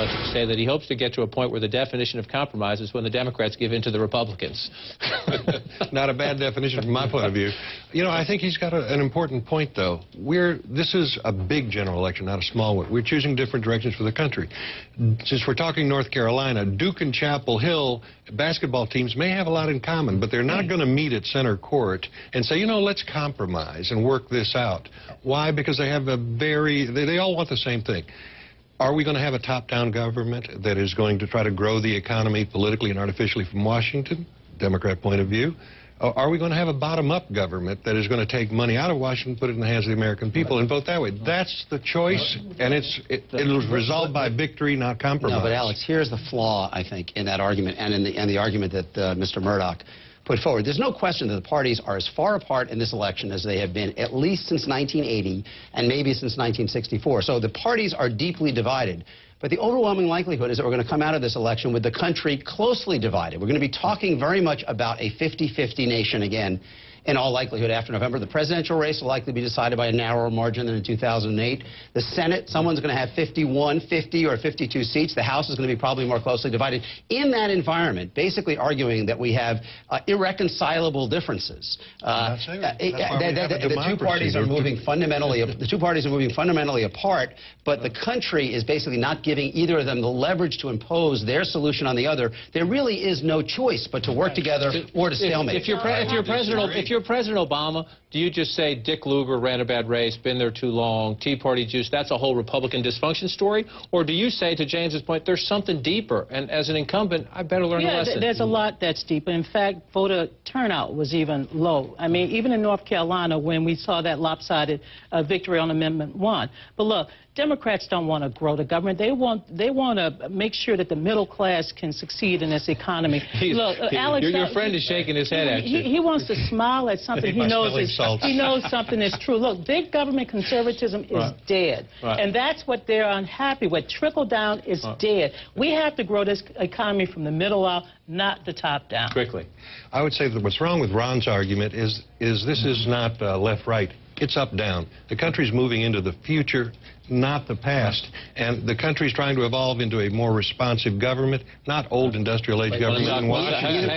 to say that he hopes to get to a point where the definition of compromise is when the Democrats give in to the Republicans. Not a bad definition from my point of view. You know, I think he's got an important point, though. This is a big general election, not a small one. We're choosing different directions for the country. Since we're talking North Carolina, Duke and Chapel Hill basketball teams may have a lot in common, but they're not going to meet at center court and say, you know, let's compromise and work this out. Why? Because they have they all want the same thing. Are we going to have a top-down government that is going to try to grow the economy politically and artificially from Washington, Democrat point of view? Or are we going to have a bottom-up government that is going to take money out of Washington, put it in the hands of the American people, and vote that way? That's the choice, and it'll resolved by victory, not compromise. No, but Alex, here's the flaw, I think, in that argument and in the argument that Mr. Murdoch put forward. There's no question that the parties are as far apart in this election as they have been at least since 1980 and maybe since 1964. So the parties are deeply divided. But the overwhelming likelihood is that we're going to come out of this election with the country closely divided. We're going to be talking very much about a 50-50 nation again, in all likelihood, after November. The presidential race will likely be decided by a narrower margin than in 2008. The Senate, someone's going to have 51, 50, or 52 seats. The House is going to be probably more closely divided. In that environment, basically arguing that we have irreconcilable differences. The two parties are moving fundamentally apart, but the country is basically not giving either of them the leverage to impose their solution on the other. There really is no choice but to work together or to stalemate. If you're President Obama, do you just say Dick Lugar ran a bad race, been there too long, Tea Party juice, that's a whole Republican dysfunction story? Or do you say, to James's point, there's something deeper, and as an incumbent, I better learn a lesson? There's a lot that's deeper. In fact, voter turnout was even low. I mean, even in North Carolina, when we saw that lopsided victory on Amendment 1. But look, Democrats don't want to grow the government. They want to make sure that the middle class can succeed in this economy. Look, Alex, your friend is shaking his head at you. He wants to smile at something he knows something is true. Look, big government conservatism is dead. And that's what they're unhappy with. Trickle down is dead. We have to grow this economy from the middle out, not the top down. Quickly. I would say that what's wrong with Ron's argument is this is not left-right. It's up-down. The country's moving into the future, not the past. And the country's trying to evolve into a more responsive government, not old industrial age government in Washington.